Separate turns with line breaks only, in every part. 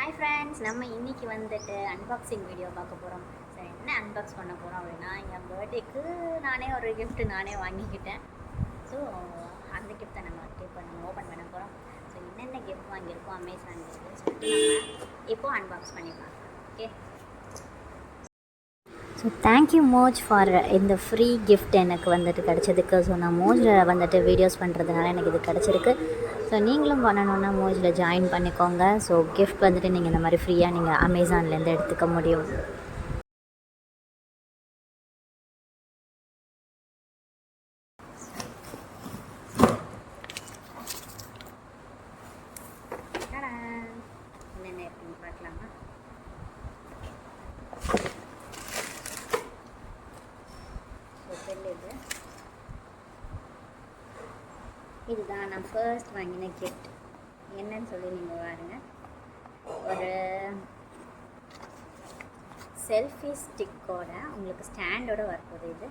Hi friends, நம்ம இன்றைக்கி வந்துட்டு அன்பாக்சிங் வீடியோ பார்க்க போகிறோம். ஸோ என்ன அன்பாக்ஸ் பண்ண போகிறோம் அப்படின்னா, என் பர்த்டேக்கு நானே ஒரு கிஃப்ட் நானே வாங்கிக்கிட்டேன். ஸோ அந்த கிஃப்ட்டை நம்ம இப்போ நம்ம ஓப்பன் பண்ண போகிறோம். ஸோ என்னென்ன கிஃப்ட் வாங்கியிருக்கோம் அமேசான்லேருந்து சொல்லிட்டு நம்ம இப்போது அன்பாக்ஸ் பண்ணி பார்க்கலாம். Okay, so thank you Moj for இந்த ஃப்ரீ கிஃப்ட் எனக்கு வந்துட்டு கிடச்சதுக்கு. ஸோ நான் மோஜில் வந்துட்டு வீடியோஸ் பண்ணுறதுனால எனக்கு இது கிடச்சிருக்கு. ஸோ நீங்களும் பண்ணணுன்னா மோஜில் ஜாயின் பண்ணிக்கோங்க. ஸோ கிஃப்ட் வந்துட்டு நீங்கள் இந்த மாதிரி ஃப்ரீயாக நீங்கள் அமேசான்லேருந்து எடுத்துக்க முடியும். என்னென்ன எப்படின்னு பார்க்கலாமா? இதுதான் நான் ஃபர்ஸ்ட் வாங்கின கிஃப்ட். என்னன்னு சொல்லி நீங்கள் பாருங்க, ஒரு செல்ஃபி ஸ்டிக்கோட உங்களுக்கு ஸ்டாண்டோட வரப்போகுது இது.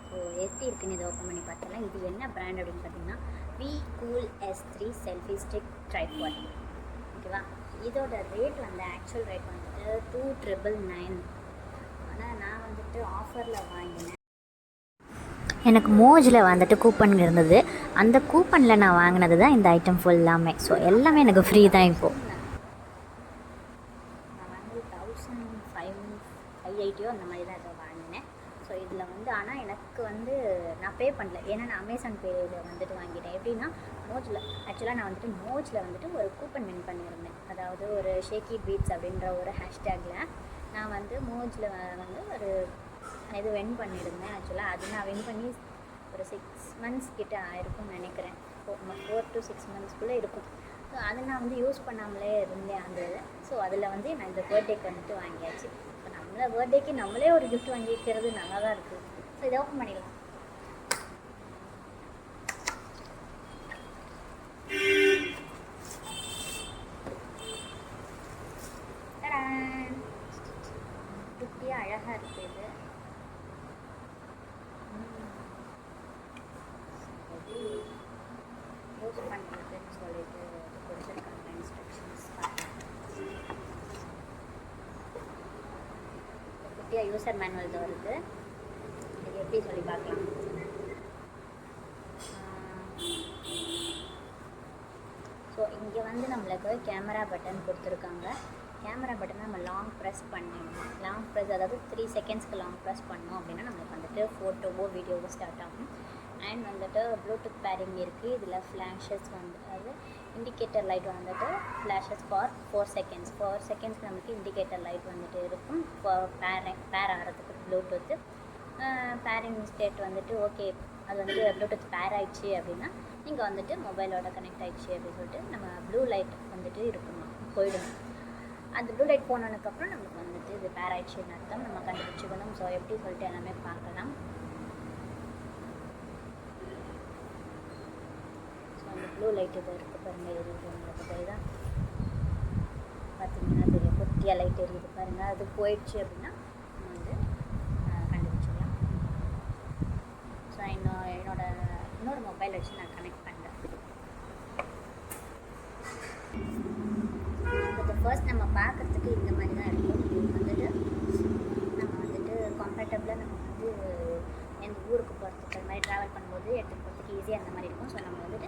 ஸோ எப்படி இருக்குன்னு இதை ஓப்பன் பண்ணி பார்த்தலாம். இது என்ன பிராண்ட் அப்படின்னு பார்த்தீங்கன்னா vCool-S3 செல்ஃபி ஸ்டிக் ட்ரைபாட். ஓகேவா, இதோட ரேட் வந்து ஆக்சுவல் ரேட் வந்துட்டு 2,999. ஆனால் நான் வந்துட்டு ஆஃபரில் வாங்கினேன். எனக்கு மோஜில் வந்துட்டு கூப்பன் இருந்தது. அந்த கூப்பனில் நான் வாங்கினது தான் இந்த ஐட்டம் ஃபுல்லாமே. ஸோ எல்லாமே எனக்கு ஃப்ரீ தான். இப்போது நான் வந்து 1,580 அந்த மாதிரி தான் இதை வாங்கினேன். ஸோ இதில் வந்து ஆனால் எனக்கு வந்து நான் பே பண்ணல, ஏன்னா நான் அமேசான் பேயில் வந்துட்டு வாங்கிட்டேன். எப்படின்னா மோஜில் ஆக்சுவலாக நான் வந்துட்டு மோஜில் வந்துட்டு ஒரு கூப்பன் வின் பண்ணியிருந்தேன். அதாவது ஒரு ஷேக்கி பீட்ஸ் அப்படின்ற ஒரு ஹேஷ்டேக்கில் நான் வந்து மோஜில் வந்து ஒரு இது வின் பண்ணியிருந்தேன். ஆக்சுவலாக அது நான் வின் பண்ணி ஒரு 6 months கிட்ட ஆயிருக்கும்னு நினைக்கிறேன். 4 to 6 monthsக்குள்ளே இருக்கும். ஸோ அதை நான் வந்து யூஸ் பண்ணாமலே இருந்தேன் அந்த இது. ஸோ அதில் வந்து நான் இந்த பர்த்டேக்கு வந்துட்டு வாங்கியாச்சு. இப்போ நம்மளை பர்த்டேக்கு நம்மளே ஒரு கிஃப்ட் வாங்கிக்கிறது நல்லா தான் இருக்குது. ஸோ இதை ஓப்பன் பண்ணிடலாம். குட்டியாக அழகாக இருக்குது இது. யூஸ் பண்ணுறதுன்னு சொல்லிட்டு கொடுத்துருக்காங்க இன்ஸ்ட்ரக்ஷன்ஸ். குட்டியாக யூசர் மேனுவல் வருது. இது எப்படி சொல்லி பார்க்கலாம். ஸோ இங்கே வந்து நம்மளுக்கு கேமரா பட்டன் கொடுத்துருக்காங்க. கேமரா பட்டனை நம்ம லாங் ப்ரெஸ் பண்ணிடணும். லாங் ப்ரெஸ், அதாவது 3 செகண்ட்ஸ்க்கு லாங் ப்ரெஸ் பண்ணோம் அப்படின்னா நம்மளுக்கு வந்துட்டு ஃபோட்டோவோ வீடியோவோ ஸ்டார்ட் ஆகும். அண்ட் வந்துட்டு ப்ளூடூத் பேரிங் இருக்குது. இதில் ஃப்ளாஷஸ் வந்து, அதாவது இண்டிகேட்டர் லைட் வந்துட்டு ஃப்ளாஷஸ் ஃபார் 4 செகண்ட்ஸ். 4 செகண்ட்ஸ்க்கு நமக்கு இண்டிகேட்டர் லைட் வந்துட்டு இருக்கும். பேர் ஆகிறதுக்கு ப்ளூடூத்து பேரிங் ஸ்டேட் வந்துட்டு ஓகே, அது வந்துட்டு ப்ளூடூத் பேர் ஆயிடுச்சு அப்படின்னா நீங்கள் வந்துட்டு மொபைலோட கனெக்ட் ஆகிடுச்சு அப்படின்னு சொல்லிட்டு நம்ம ப்ளூ லைட் வந்துட்டு இருக்கணும், போயிடும். அந்த ப்ளூ லைட் போனதுக்கப்புறம் நமக்கு வந்துட்டு இது பேர் ஆயிடுச்சுன்னு அர்த்தம். நம்ம கண்டுபிடிச்சிக்கணும். ஸோ எப்படி சொல்லிட்டு எல்லாமே பார்க்கலாம். ஸோ அந்த ப்ளூ லைட் இது இருக்குது பாருங்கள், எரியுது. உங்களுக்கு தெரியுதா? பார்த்தீங்கன்னா தெரியும், குட்டியாக லைட் எரியுது பாருங்கள். அது போயிடுச்சு அப்படின்னா நம்ம வந்து கண்டுபிடிச்சிக்கலாம். ஸோ இன்னொரு மொபைல் வச்சு நான் கனெக்ட் பண்ணுறேன். ஃபர்ஸ்ட் நம்ம பார்க்குறதுக்கு இந்த மாதிரி தான் இருக்கும். இது வந்துட்டு நம்ம வந்துட்டு கம்ஃபர்டபுளாக நம்ம வந்து எந்த ஊருக்கு போகிறதுக்கு அந்த மாதிரி ட்ராவல் பண்ணும்போது எடுத்துகிட்டு போகிறதுக்கு ஈஸியாக அந்த மாதிரி இருக்கும். ஸோ நம்ம வந்துட்டு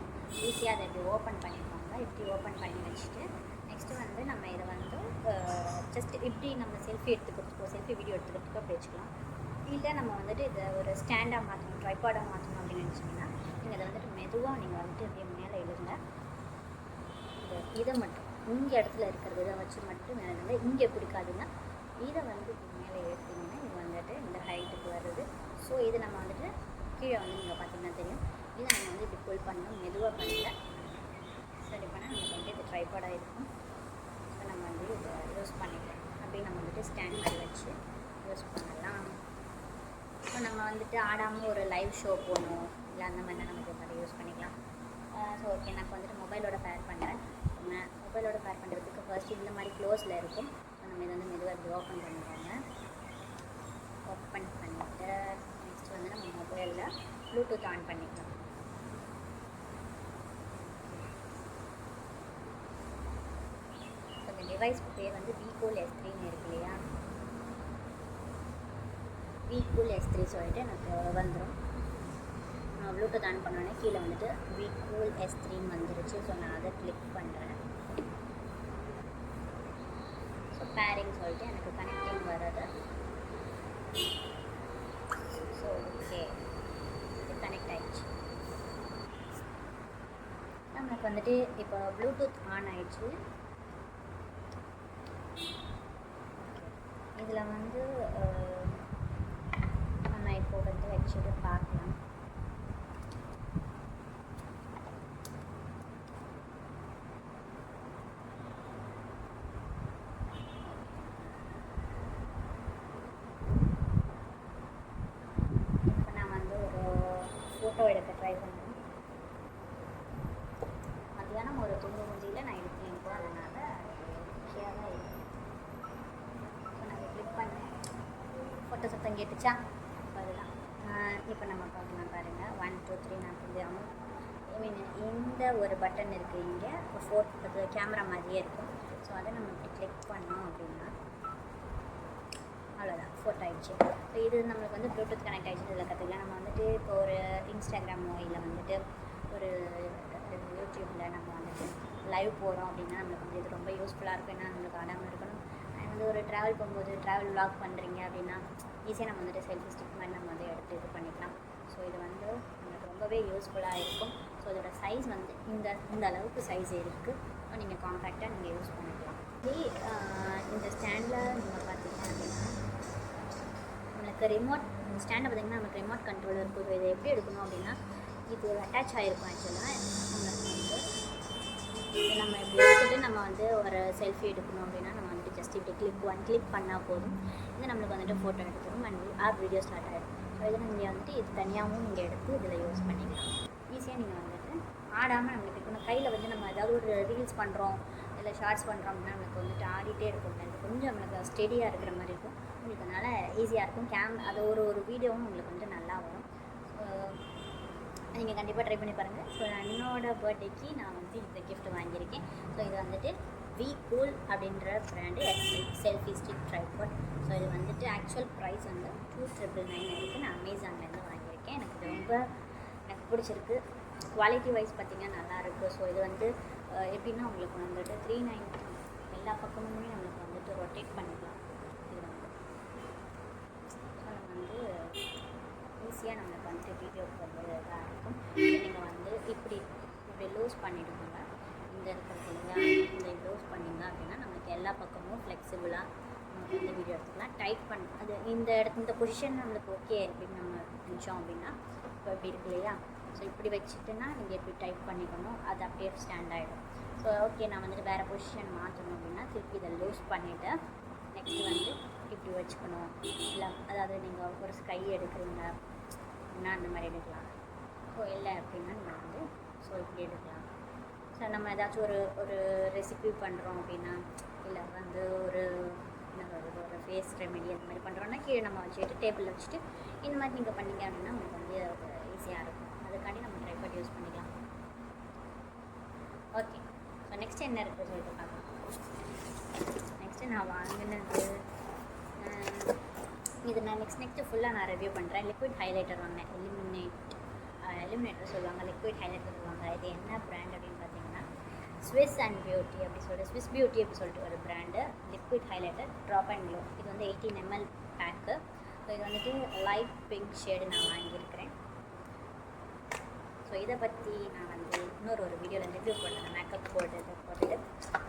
ஈஸியாக அதை இப்படி ஓப்பன் பண்ணியிருப்பாங்க. இப்படி ஓப்பன் பண்ணி வச்சுட்டு நெக்ஸ்ட்டு வந்து நம்ம இதை வந்து ஜஸ்ட் இப்படி நம்ம செல்ஃபி எடுத்துக்கிறதுக்கோ செல்ஃபி வீடியோ எடுத்துக்கிறதுக்கோ அப்படி வச்சுக்கலாம். இல்லை நம்ம வந்துட்டு இதை ஒரு ஸ்டாண்டாக மாற்றணும், ட்ரைபாடாக மாற்றணும் அப்படின்னு நினச்சிங்கன்னா நீங்கள் அதை வந்துட்டு மெதுவாக நீங்கள் வந்துட்டு இப்படி மேலே எழுதுங்க. இதை மட்டும் இங்கே இடத்துல இருக்கிறது இதை வச்சு மட்டும் மேலே வந்து இங்கே பிடிக்காதுங்க. இதை வந்து மேலே எடுத்திங்கன்னா இது வந்துட்டு இந்த ஹைட்டுக்கு வருது. ஸோ இது நம்ம வந்துட்டு கீழே வந்து நீங்கள் பார்த்தீங்கன்னா தெரியும். இதை நம்ம வந்து இப்படி புல் பண்ணணும், மெதுவாக பண்ணல. சரி பண்ணால் நமக்கு வந்து இது ட்ரைபாடாக இருக்கும். ஸோ நம்ம வந்து இதை யூஸ் பண்ணிக்கலாம். அப்படியே நம்ம வந்துட்டு ஸ்டாண்ட் மாதிரி வச்சு யூஸ் பண்ணலாம். ஸோ நம்ம வந்துட்டு ஆடாமல் ஒரு லைவ் ஷோ போகணும் இல்லை அந்த மாதிரி நமக்கு மாதிரி யூஸ் பண்ணிக்கலாம். ஸோ ஓகே, நான் வந்துட்டு மொபைலோட பேர் பண்ணுறேன். மொபைலோட பேர் பண்ணுறதுக்கு ஃபர்ஸ்ட் இந்த மாதிரி க்ளோஸில் இருக்கும். ஸோ நம்ம இதை வந்து மெதுவாக இப்படி ஓப்பன் பண்ணிடுவாங்க. ஓப்பன் பண்ணிவிட்டு நெக்ஸ்ட் வந்து நம்ம மொபைலில் ப்ளூடூத் ஆன் பண்ணிக்கலாம். டிவைஸ்க்கு பேர் வந்து v𝓁 இருக்கு இல்லையா, v𝓁 சொல்லிட்டு எனக்கு வந்துடும். நான் ப்ளூடூத் ஆன் பண்ணோடனே கீழே வந்துட்டு v𝓁 வந்துருச்சு. ஸோ நான் அதை கிளிக் பண்ணுறேன். ஸோ பேரிங் சொல்லிட்டு எனக்கு கனெக்டிங் வர்றது. ஸோ ஓகே, இது கனெக்ட் ஆகிடுச்சு. நமக்கு வந்துட்டு இப்போ ப்ளூடூத் ஆன் ஆயிடுச்சு. இதில் வந்து நம்ம இப்போ வந்து வச்சுட்டு பார்க்கலாம். இப்போ நான் வந்து ஒரு ஃபோட்டோ எடுக்க ட்ரை பண்ணுறேன். மத்தியானம் ஒரு 9 நான் எடுத்தேன். இப்போ அதனால் ஈஸியாக தான் இருக்குது. ஸோ நான் கிளிக் பண்ணேன், ஃபோட்டோ சத்தம் கேட்டுச்சா? அதுதான். இப்போ நம்ம பார்க்கலாம் பாருங்கள். 1 2 3 நான் கொஞ்சம் இந்த ஒரு பட்டன் இருக்குது இங்கே, அது கேமரா மாதிரியே இருக்கும். ஸோ அதை நம்ம இப்படி கிளிக் பண்ணோம் அப்படின்னா அவ்வளோதான், ஃபோட்டோ ஆகிடுச்சு. ஸோ இது நம்மளுக்கு வந்து ப்ளூடூத் கனெக்ட் ஆகிடுச்சு. இதில் கற்றுக்கலாம். நம்ம வந்துட்டு இப்போ ஒரு இன்ஸ்டாகிராமோ இல்லை வந்துட்டு ஒரு யூடியூப்பில் நம்ம வந்துட்டு லைவ் போகிறோம் அப்படின்னா நம்மளுக்கு வந்து இது ரொம்ப யூஸ்ஃபுல்லாக இருக்கும். ஏன்னா நம்மளுக்கு ஆடாமல் இருக்கணும். அண்ட் வந்து ஒரு ட்ராவல் போகும்போது ட்ராவல் விலாக் பண்ணுறீங்க அப்படின்னா ஈஸியாக நம்ம வந்துட்டு செல்ஃபி ஸ்டிக் மாதிரி நம்ம வந்து எடுத்து இது பண்ணிக்கலாம். ஸோ இது வந்து நம்மளுக்கு ரொம்பவே யூஸ்ஃபுல்லாக இருக்கும். ஸோ இதோட சைஸ் வந்து இந்த அளவுக்கு சைஸ் இருக்குது. ஸோ நீங்கள் காம்பேக்டாக நீங்கள் யூஸ் பண்ணிக்கலாம். இந்த ஸ்டாண்டில் நீங்கள் பார்த்தீங்க அப்படின்னா நம்மளுக்கு ரிமோட் ஸ்டாண்டை பார்த்திங்கன்னா நமக்கு ரிமோட் கண்ட்ரோல் இருக்கும். இதை எப்படி எடுக்கணும் அப்படின்னா இது அட்டாச் ஆகிருக்கும். ஆக்சுவலாக நம்மளுக்கு வந்து நம்ம இப்படி எடுத்துகிட்டு நம்ம வந்து ஒரு செல்ஃபி எடுக்கணும் அப்படின்னா நம்ம வந்துட்டு ஜஸ்ட் இப்படி கிளிக் பண்ணால் போதும். இது நம்மளுக்கு வந்துட்டு ஃபோட்டோ எடுத்துடும் அண்ட் வீடியோ ஸ்டார்ட் ஆகிடும். ஸோ இதை நீங்கள் வந்துட்டு இது தனியாகவும் நீங்கள் எடுத்து இதில் யூஸ் பண்ணிக்கலாம். ஈஸியாக நீங்கள் வந்துட்டு ஆடாமல் நம்மளுக்கு இருக்கணும். கையில் வந்து நம்ம ஏதாவது ஒரு ரீல்ஸ் பண்ணுறோம் இல்லை ஷார்ட்ஸ் பண்ணுறோம் அப்படின்னா நம்மளுக்கு வந்துட்டு ஆடிட்டே இருக்கும். அது கொஞ்சம் நம்மளுக்கு ஸ்டெடியாக இருக்கிற மாதிரி இருக்கும். உங்களுக்கு அதனால் ஈஸியாக இருக்கும். அது ஒரு வீடியோவும் உங்களுக்கு வந்து நல்லா வரும். நீங்கள் கண்டிப்பாக ட்ரை பண்ணி பாருங்கள். ஸோ என்னோட பர்த்டேக்கு நான் வந்து இந்த கிஃப்ட் வாங்கியிருக்கேன். ஸோ இது வந்துட்டு v𝓁 அப்படின்ற brand selfie stick tripod. So இது வந்துட்டு ஆக்சுவல் ப்ரைஸ் வந்து 2999 இருக்குது. நான் அமேசான்லேருந்து வாங்கியிருக்கேன். எனக்கு பிடிச்சிருக்கு. குவாலிட்டி வைஸ் பார்த்திங்கன்னா நல்லாயிருக்கு. ஸோ இது வந்து எப்படின்னா உங்களுக்கு வந்துட்டு 390 எல்லா பக்கமுமே நம்மளுக்கு வந்துட்டு ரொட்டேட் பண்ணிக்கலாம். இது வந்து ஸோ நம்ம வந்து ஈஸியாக நம்மளுக்கு வந்துட்டு வீடியோக்கு வந்து இதாக இருக்கும். நீங்கள் வந்து இப்படி லூஸ் பண்ணிவிடுங்க. இந்த இருக்கிறது இல்லையா, இந்த லூஸ் பண்ணிங்க அப்படின்னா நம்மளுக்கு எல்லா பக்கமும் ஃப்ளெக்சிபிளாக நமக்கு வந்து வீடியோ எடுத்துக்கலாம். டைட் அது இந்த பொசிஷன் நம்மளுக்கு ஓகே அப்படின்னு நம்ம நினச்சோம் அப்படின்னா இப்போ இப்படி இருக்கு இல்லையா, ஸோ இப்படி வச்சுட்டுன்னா நீங்கள் எப்படி டைப் பண்ணிக்கணும், அது அப்படியே ஸ்டாண்ட் ஆகிடும். ஸோ ஓகே நான் வந்துட்டு வேறு பொசிஷன் மாற்றணும் அப்படின்னா திருப்பி இதை லூஸ் பண்ணிவிட்டு நெக்ஸ்ட்டு வந்து இப்படி வச்சுக்கணும். இல்லை அதாவது நீங்கள் ஒரு ஸ்கை எடுக்கிறீங்க அப்படின்னா அந்த மாதிரி எடுக்கலாம். ஸோ இல்லை அப்படின்னா நீங்கள் வந்து ஸோ இப்படி எடுக்கலாம். ஸோ நம்ம ஏதாச்சும் ஒரு ரெசிபி பண்ணுறோம் அப்படின்னா இல்லை வந்து ஒரு ஃபேஸ் ரெமெடி அந்த மாதிரி பண்ணுறோன்னா கீழே நம்ம வச்சுட்டு டேபிளில் வச்சுட்டு இந்த மாதிரி நீங்கள் பண்ணிங்க அப்படின்னா உங்களுக்கு வந்து ஈஸியாக இருக்கும். அதுக்காண்டி நம்ம ட்ரைபாட் யூஸ் பண்ணிக்கலாம். ஓகே, ஸோ நெக்ஸ்ட்டு என்ன இருக்குது சொல்லிட்டு பார்க்கலாம். நெக்ஸ்ட்டு நான் வாங்கினது இது நான் நெக்ஸ்ட்டு ஃபுல்லாக நான் ரிவ்யூ பண்ணுறேன். லிக்விட் ஹைலைட்டர் வாங்கினேன். எலிமினேட்டர் சொல்லுவாங்க, லிக்விட் ஹைலைட்டர் சொல்லுவாங்க. இது என்ன ப்ராண்ட் அப்படின்னு பார்த்தீங்கன்னா ஸ்விஸ் பியூட்டி அப்படி சொல்லிட்டு ஒரு brand liquid highlighter drop and glow. இது வந்து 18 ml பேக்கு. ஸோ இது வந்துட்டு லைட் பிங்க் ஷேடு நான் வாங்கியிருக்கிறேன். ஸோ இதை பற்றி நான் வந்து ஒரு வீடியோவில் ரிவ்யூ பண்ணுறேன். மேக்கப் போட்டுட்டு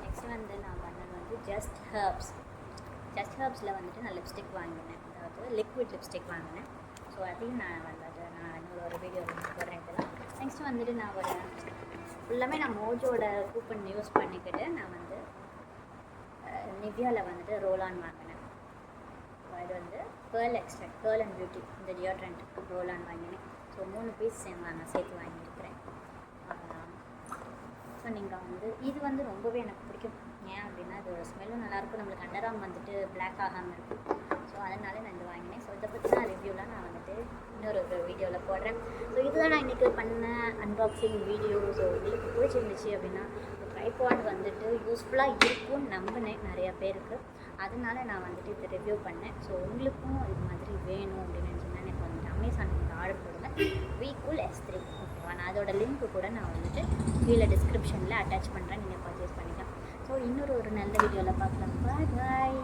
நெக்ஸ்ட்டு வந்து நான் பண்ணது வந்து ஜஸ்ட் ஹர்ப்ஸில் வந்துட்டு நான் லிப்ஸ்டிக் வாங்கினேன். அதாவது லிக்விட் லிப்ஸ்டிக் வாங்கினேன். ஸோ அதையும் நான் ஒரு வீடியோவில் போடுறேன். இதெல்லாம் நெக்ஸ்ட்டு வந்துட்டு நான் ஃபுல்லாமே நான் மோஜோட கூப்பன் யூஸ் பண்ணிக்கிட்டு நான் வந்து நிவ்யாவில் வந்துட்டு ரோல் ஆன் வாங்கினேன். இது வந்து கேர்ள் அண்ட் பியூட்டி இந்த டியோட்ரண்ட் ரோல் ஆன் வாங்கினேன். ஸோ 3 பீஸ் நான் சேர்த்து வாங்கியிருக்கிறேன். ஸோ நீங்கள் வந்து இது வந்து ரொம்பவே எனக்கு பிடிக்கும். ஏன் அப்படின்னா இதோட ஸ்மெல்லும் நல்லாயிருக்கும். நம்மளுக்கு அண்டராம் வந்துட்டு பிளாக் ஆகாமல் இருக்கும். ஸோ அதனால நான் இது வாங்கினேன். ஸோ இதை பற்றி நான் ரிவ்யூலாம் நான் வந்துட்டு இன்னொரு வீடியோவில் போடுறேன். ஸோ இதுதான் நான் இன்றைக்கி பண்ண அன்பாக்சிங் வீடியோ. ஸோ உங்களுக்கு பிடிச்சிருந்துச்சு அப்படின்னா ட்ரைபாட் வந்துட்டு யூஸ்ஃபுல்லாக இருக்கும்னு நம்பினேன் நிறையா பேருக்கு. அதனால நான் வந்துட்டு இதை ரிவ்யூ பண்ணேன். ஸோ உங்களுக்கும் இது மாதிரி வேணும் அப்படின்னு நினச்சிங்கன்னா எனக்கு வந்துட்டு அமேசானில் ஆர்டர் போடுங்க. vCool-S3 ஓகேவா. நான் அதோட லிங்க்கு கூட நான் வந்துட்டு கீழே டிஸ்கிரிப்ஷனில் அட்டாச் பண்ணுறேன். நீங்கள் பர்ச்சேஸ் பண்ணிக்கலாம். ஸோ இன்னொரு நல்ல வீடியோவில் பார்க்கலாம். பாய்.